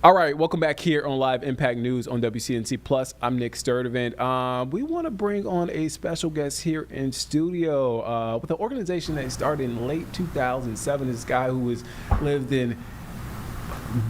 All right, welcome back here on Live Impact News on WCNC Plus. I'm Nick Sturdivant. We want to bring on a special guest here in studio with an organization that started in late 2007. This guy who has lived in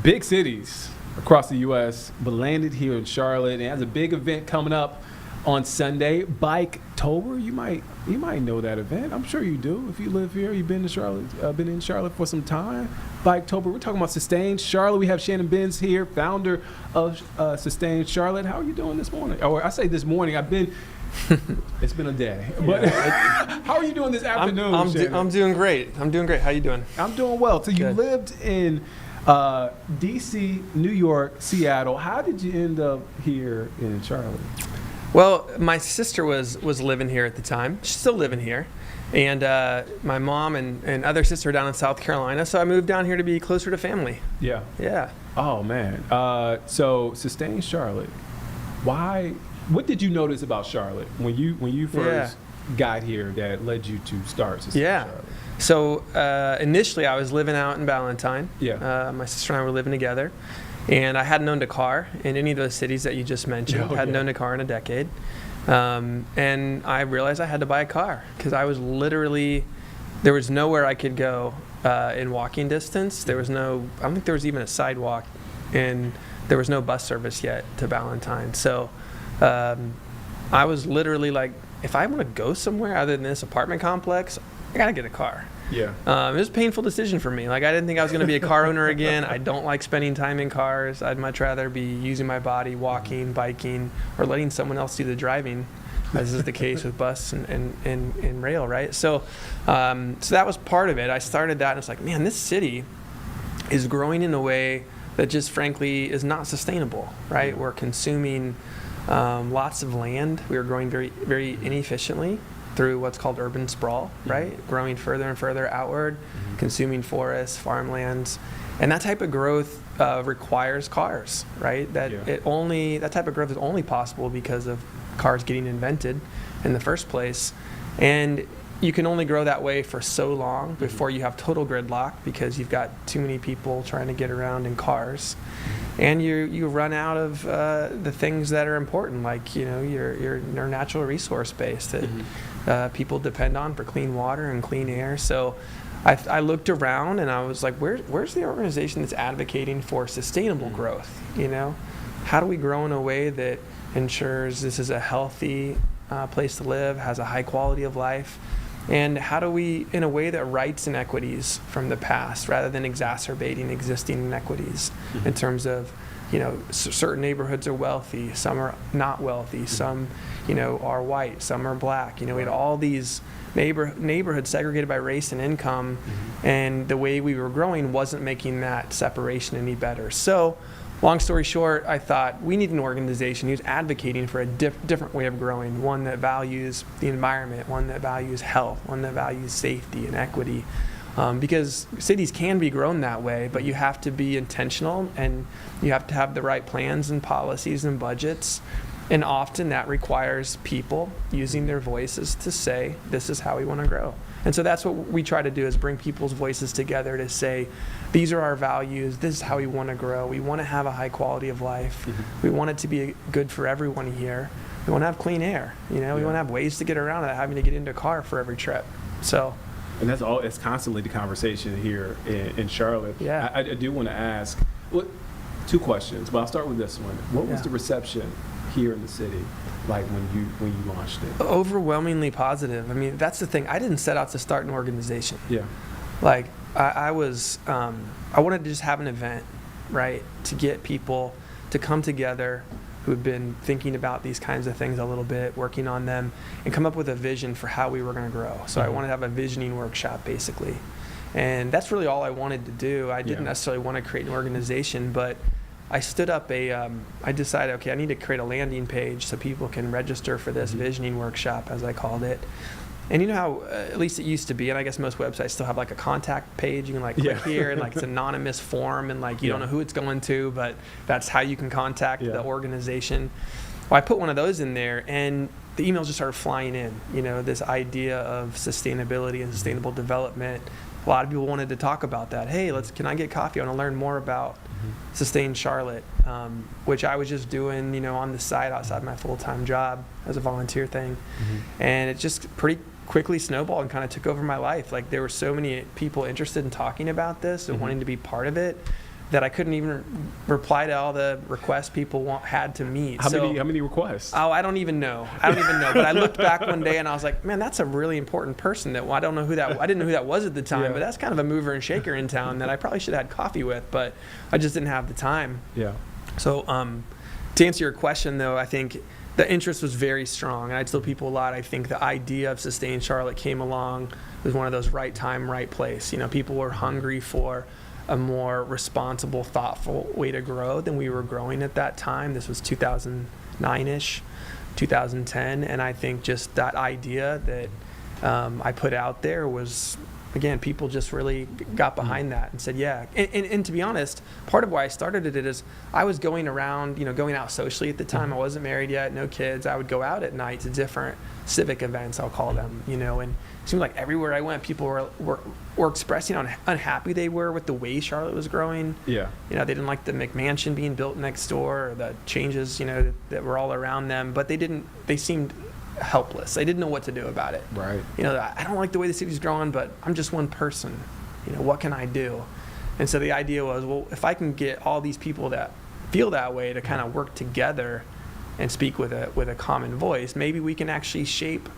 big cities across the U.S., but landed here in Charlotte and has a big event coming up on Sunday, Biketober. You might know that event. I'm sure you do. If you live here, you've been to Charlotte, been in Charlotte for some time. Biketober. We're talking about Sustain Charlotte. We have Shannon Benz here, founder of Sustain Charlotte. How are you doing this morning? Or I say this morning. It's been a day. But how are you doing this afternoon? I'm doing great. How you doing? I'm doing well. So you Good. lived in D.C., New York, Seattle. How did you end up here in Charlotte? Well, my sister was living here at the time. She's still living here. And my mom and other sister are down in South Carolina, so I moved down here to be closer to family. Yeah. Yeah. Oh, man. So Sustain Charlotte. Why? What did you notice about Charlotte when you first got here that led you to start Sustain Charlotte? So initially I was living out in Ballantyne. Yeah. My sister and I were living together. And I hadn't owned a car in any of those cities that you just mentioned. Hadn't owned a car in a decade. And I realized I had to buy a car because I was there was nowhere I could go in walking distance. I don't think there was even a sidewalk, and there was no bus service yet to Ballantyne. So I was literally like, if I want to go somewhere other than this apartment complex, I got to get a car. Yeah. It was a painful decision for me. Like, I didn't think I was going to be a car owner again. I don't like spending time in cars. I'd much rather be using my body, walking, biking, or letting someone else do the driving, as is the case with bus and rail, right? So that was part of it. I started that, and it's like, man, this city is growing in a way that just frankly is not sustainable, right? We're consuming lots of land. We are growing very, very inefficiently through what's called urban sprawl, right? Growing further and further outward, consuming forests, farmlands. And that type of growth requires cars, right? That type of growth is only possible because of cars getting invented in the first place. And you can only grow that way for so long before you have total gridlock because you've got too many people trying to get around in cars. And you run out of the things that are important, like your natural resource base that people depend on for clean water and clean air. So I looked around and I was like, where's the organization that's advocating for sustainable growth? How do we grow in a way that ensures this is a healthy place to live, has a high quality of life? And how do we, in a way that rights inequities from the past rather than exacerbating existing inequities in terms of, certain neighborhoods are wealthy, some are not wealthy, some, are white, some are black. We had all these neighborhoods segregated by race and income, and the way we were growing wasn't making that separation any better. So, long story short, I thought we need an organization who's advocating for a different way of growing, one that values the environment, one that values health, one that values safety and equity. Because cities can be grown that way, but you have to be intentional and you have to have the right plans and policies and budgets. And often that requires people using their voices to say, this is how we want to grow. And so that's what we try to do, is bring people's voices together to say, these are our values, this is how we want to grow. We want to have a high quality of life. We want it to be good for everyone here. We want to have clean air. We want to have ways to get around without having to get into a car for every trip. So. And that's all. It's constantly the conversation here in Charlotte. Yeah. I do want to ask two questions, but I'll start with this one. What was the reception here in the city like when you launched it? Overwhelmingly positive. I mean, that's the thing. I didn't set out to start an organization. Yeah. Like I wanted to just have an event, right, to get people to come together who had been thinking about these kinds of things a little bit, working on them, and come up with a vision for how we were going to grow. So I wanted to have a visioning workshop, basically. And that's really all I wanted to do. I didn't necessarily want to create an organization, but I stood up I decided, okay, I need to create a landing page so people can register for this visioning workshop, as I called it. And you know how, at least it used to be, and I guess most websites still have like a contact page. You can click here and it's an anonymous form, and you don't know who it's going to, but that's how you can contact the organization. Well, I put one of those in there, and the emails just started flying in. This idea of sustainability and sustainable development a lot of people wanted to talk about that. Hey, can I get coffee? I want to learn more about Sustain Charlotte, which I was just doing, on the side outside my full-time job as a volunteer thing. And it just pretty quickly snowballed and kind of took over my life. Like, there were so many people interested in talking about this and wanting to be part of it that I couldn't even reply to all the requests people had to meet. How many requests? Oh, I don't even know. But I looked back one day and I was like, man, that's a really important person I didn't know who that was at the time, but that's kind of a mover and shaker in town that I probably should have had coffee with, but I just didn't have the time. Yeah. So to answer your question, though, I think the interest was very strong, and I tell people a lot. I think the idea of Sustain Charlotte came along. It was one of those right time, right place. People were hungry for a more responsible, thoughtful way to grow than we were growing at that time. This was 2009-ish, 2010, and I think just that idea that I put out there was, again, people just really got behind that and said, yeah. And to be honest, part of why I started it is I was going around, going out socially at the time. I wasn't married yet, no kids. I would go out at night to different civic events, I'll call them, and it seemed like everywhere I went, people were expressing how unhappy they were with the way Charlotte was growing. Yeah. They didn't like the McMansion being built next door, or the changes, that were all around them, but they seemed helpless. They didn't know what to do about it. Right. I don't like the way the city's growing, but I'm just one person. What can I do? And so the idea was, well, if I can get all these people that feel that way to kind of work together and speak with a common voice, maybe we can actually shape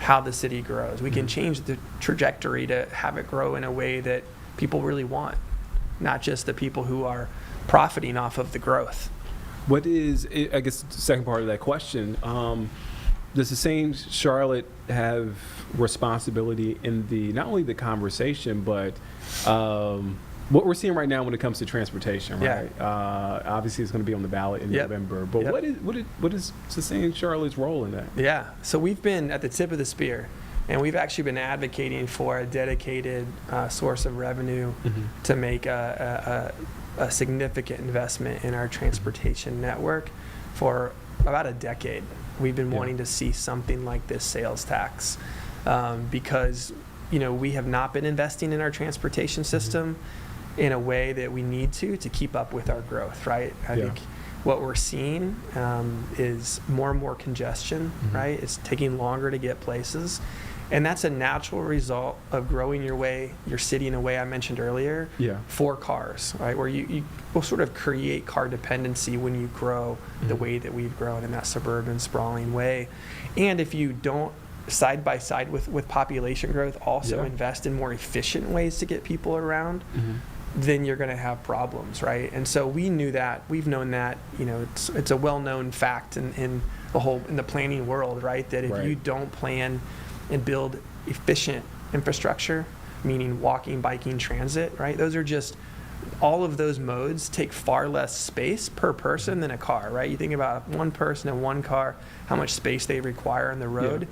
how the city grows. We can change the trajectory to have it grow in a way that people really want, not just the people who are profiting off of the growth. What is, I guess, the second part of that question, does Sustain Charlotte have responsibility in not only the conversation, but what we're seeing right now when it comes to transportation, right? Yeah. Obviously, it's going to be on the ballot in November. But what is Sustain Charlotte's role in that? Yeah. So we've been at the tip of the spear, and we've actually been advocating for a dedicated source of revenue to make a significant investment in our transportation network for about a decade. We've been wanting to see something like this sales tax because, we have not been investing in our transportation system in a way that we need to keep up with our growth, right? I think what we're seeing is more and more congestion, right? It's taking longer to get places. And that's a natural result of growing your city in a way I mentioned earlier, for cars, right? Where you will sort of create car dependency when you grow the way that we've grown in that suburban, sprawling way. And if you don't, side by side with population growth, also invest in more efficient ways to get people around, then you're going to have problems, right? And so we knew that, we've known that, it's a well-known fact in the planning world, right? That if you don't plan and build efficient infrastructure, meaning walking, biking, transit, right? Those are just, all of those modes take far less space per person than a car, right? You think about one person in one car, how much space they require on the road.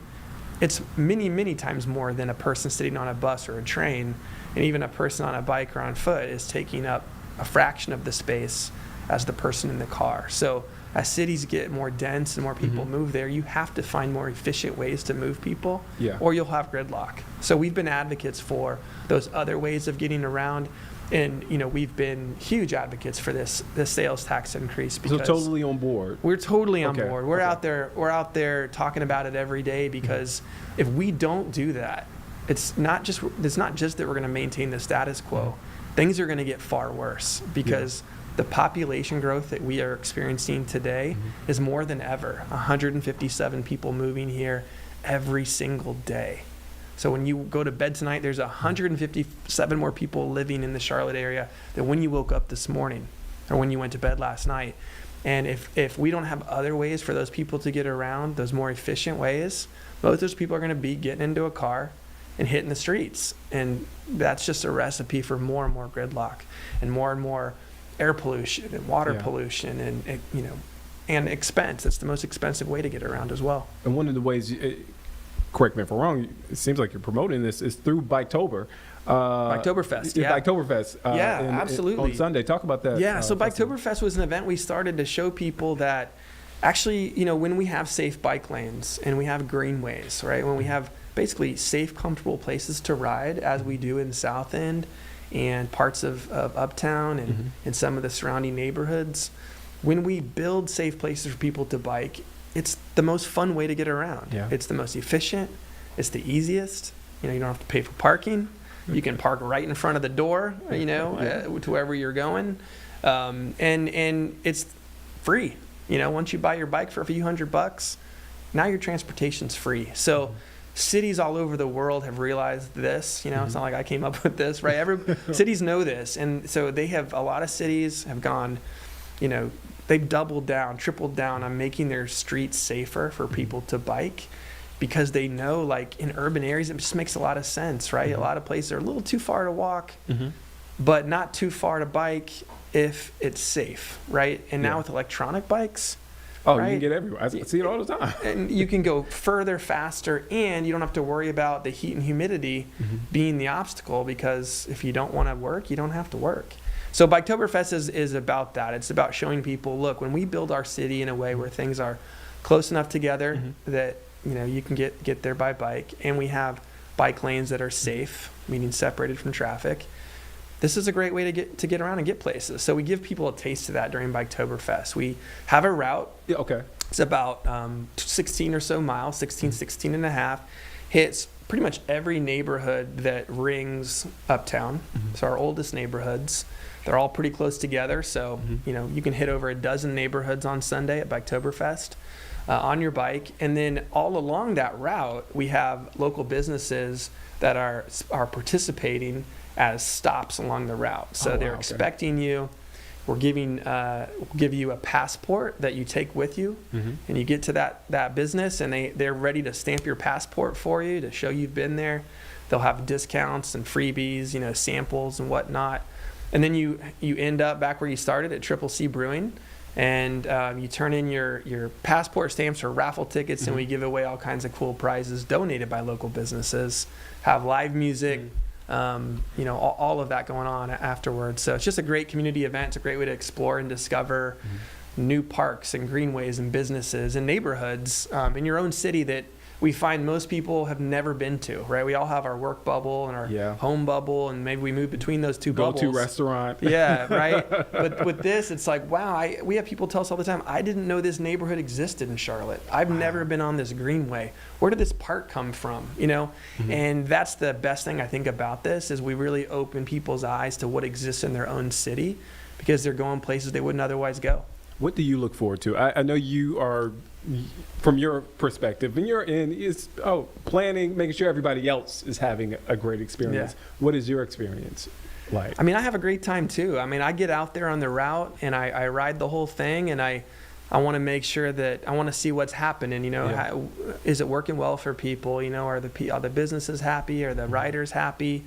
It's many, many times more than a person sitting on a bus or a train, and even a person on a bike or on foot is taking up a fraction of the space as the person in the car. So as cities get more dense and more people move there, you have to find more efficient ways to move people, or you'll have gridlock. So we've been advocates for those other ways of getting around, and we've been huge advocates for this sales tax increase. Because so totally on board. We're totally on board. We're out there talking about it every day, because if we don't do that, it's not just that we're going to maintain the status quo. Things are going to get far worse, because the population growth that we are experiencing today is more than ever. 157 people moving here every single day. So when you go to bed tonight, there's 157 more people living in the Charlotte area than when you woke up this morning or when you went to bed last night. And if we don't have other ways for those people to get around, those more efficient ways, most of those people are going to be getting into a car and hitting the streets. And that's just a recipe for more and more gridlock and more air pollution and water pollution and expense. That's the most expensive way to get around as well. And one of the ways, correct me if I'm wrong, it seems like you're promoting this is through Biketober. Biketoberfest, Biketoberfest. Absolutely. On Sunday. Talk about that. Yeah, so Biketoberfest was an event we started to show people that actually, when we have safe bike lanes and we have greenways, right? When we have basically safe, comfortable places to ride, as we do in South End and parts of Uptown and some of the surrounding neighborhoods. When we build safe places for people to bike, it's the most fun way to get around. Yeah. It's the most efficient. It's the easiest. You don't have to pay for parking. You can park right in front of the door, to wherever you're going. And it's free. Once you buy your bike for a few $100, now your transportation's free. So cities all over the world have realized this. It's not like I came up with this, right? Cities know this. And so a lot of cities have gone, they've doubled down, tripled down on making their streets safer for people to bike, because they know, like, in urban areas, it just makes a lot of sense, right? A lot of places are a little too far to walk, but not too far to bike if it's safe, right? And now with electronic bikes, right? You can get everywhere. I see it all the time. And you can go further, faster, and you don't have to worry about the heat and humidity being the obstacle, because if you don't want to work, you don't have to work. So Biketoberfest is about that. It's about showing people, look, when we build our city in a way where things are close enough together that you can get there by bike, and we have bike lanes that are safe, meaning separated from traffic. This is a great way to get around and get places. So we give people a taste of that during Biketoberfest. We have a route. Yeah, okay. It's about 16 or so miles, 16 and a half. Hits pretty much every neighborhood that rings Uptown. So our oldest neighborhoods, they're all pretty close together. So, you can hit over a dozen neighborhoods on Sunday at Biketoberfest on your bike. And then all along that route, we have local businesses that are participating as stops along the route. So they're expecting you. We'll give you a passport that you take with you, and you get to that business, and they're ready to stamp your passport for you to show you've been there. They'll have discounts and freebies, samples and whatnot. And then you end up back where you started at Triple C Brewing, and you turn in your passport stamps or raffle tickets, and we give away all kinds of cool prizes donated by local businesses. Have live music, all of that going on afterwards. So it's just a great community event. It's a great way to explore and discover new parks and greenways and businesses and neighborhoods in your own city that we find most people have never been to, right? We all have our work bubble and our home bubble, and maybe we move between those two bubbles. Go-to restaurant. Yeah, right? But with this, it's like, wow, we have people tell us all the time, I didn't know this neighborhood existed in Charlotte. I've never been on this greenway. Where did this park come from, And that's the best thing I think about this, is we really open people's eyes to what exists in their own city, because they're going places they wouldn't otherwise go. What do you look forward to? I know you are, from your perspective, and you're in planning, making sure everybody else is having a great experience. Yeah. What is your experience like? I mean, I have a great time too. I mean, I get out there on the route and I ride the whole thing, and I want to make sure that I want to see what's happening. How, is it working well for people? Are the businesses happy? Are the riders happy?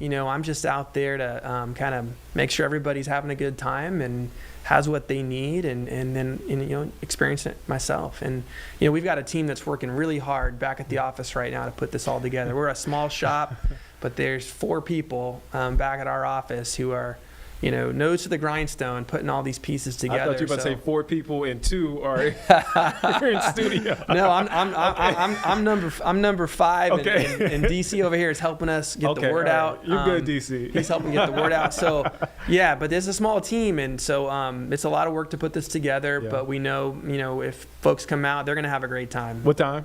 I'm just out there to kind of make sure everybody's having a good time and has what they need, and then experience it myself. And we've got a team that's working really hard back at the office right now to put this all together. We're a small shop, but there's 4 people back at our office who are nose to the grindstone, putting all these pieces together. I thought you were about to say 4 people and 2 are here in studio. No, I'm number 5, okay. and DC over here is helping us get the word out. You're good, DC. He's helping get the word out. So yeah, but there's a small team, and so it's a lot of work to put this together. Yeah. But we know, if folks come out, they're going to have a great time. What time?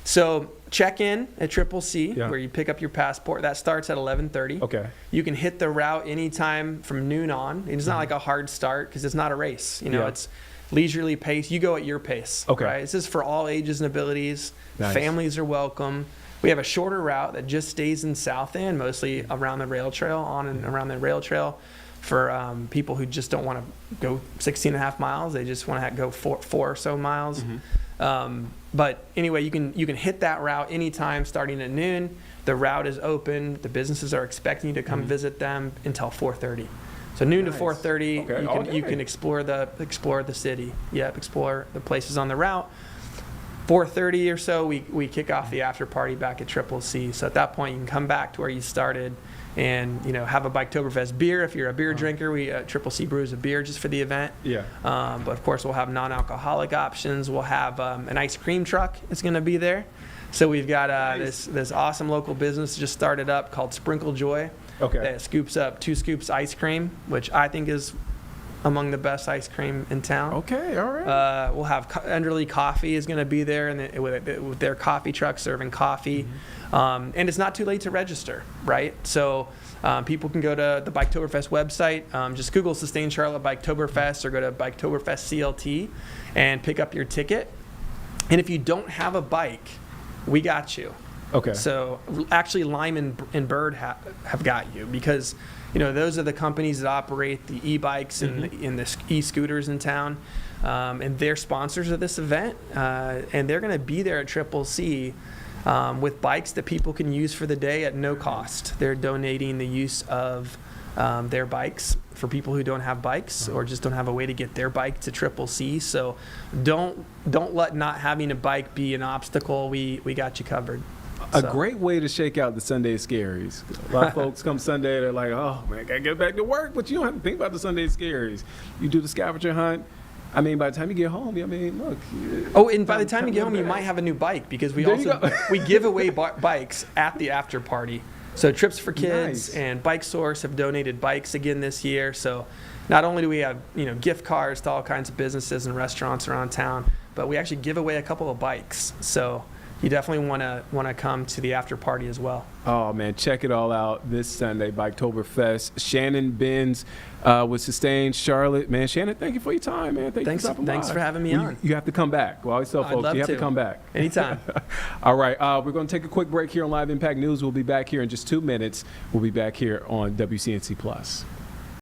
So check in at Triple C, where you pick up your passport. That starts at 11:30. Okay. You can hit the route anytime from noon on. It's not like a hard start, because it's not a race. It's leisurely pace. You go at your pace. Okay. Right? This is for all ages and abilities. Nice. Families are welcome. We have a shorter route that just stays in South End, mostly around the rail trail, on and around the rail trail, for people who just don't want to go 16 and a half miles. They just want to go 4 or so miles. But anyway, you can hit that route anytime starting at noon. The route is open. The businesses are expecting you to come visit them until 4:30. So noon to 4:30, you can explore the city. Yep, explore the places on the route. 4:30 or so, we kick off the after party back at Triple C. So at that point, you can come back to where you started and, have a Biketoberfest beer. If you're a beer drinker, we Triple C brews a beer just for the event. Yeah. But of course, we'll have non-alcoholic options. We'll have an ice cream truck is going to be there. So we've got Nice. this awesome local business just started up called Sprinkle Joy. Okay. That scoops up 2 scoops ice cream, which I think is among the best ice cream in town. Okay, all right. We'll have Enderley Coffee is going to be there, and with their coffee truck serving coffee. And it's not too late to register, right? So people can go to the Biketoberfest website. Just Google Sustain Charlotte Biketoberfest or go to Biketoberfest CLT and pick up your ticket. And if you don't have a bike, we got you. Okay. So actually, Lime and Bird have got you because those are the companies that operate the e-bikes and the e-scooters in town, and they're sponsors of this event, and they're going to be there at Triple C with bikes that people can use for the day at no cost. They're donating the use of their bikes for people who don't have bikes or just don't have a way to get their bike to Triple C. So don't let not having a bike be an obstacle. We got you covered. A great way to shake out the Sunday scaries. A lot of folks come Sunday, they're like, oh man, gotta get back to work, but you don't have to think about the Sunday scaries. You do the scavenger hunt. I mean, by the time you get home, look. Oh, and by the time you get home, you might have a new bike because we give away bikes at the after party. So Trips for Kids Nice. and Bike Source have donated bikes again this year. So not only do we have gift cards to all kinds of businesses and restaurants around town, but we actually give away a couple of bikes. So you definitely want to come to the after party as well. Oh man, check it all out this Sunday, Biketoberfest. Shannon Benz with Sustain Charlotte. Man, Shannon, thank you for your time, man. Thanks for having me on. You have to come back. We always tell I'd folks love you have to to. come back. Anytime. All right, we're going to take a quick break here on Live Impact News. We'll be back here in just 2 minutes. We'll be back here on WCNC Plus.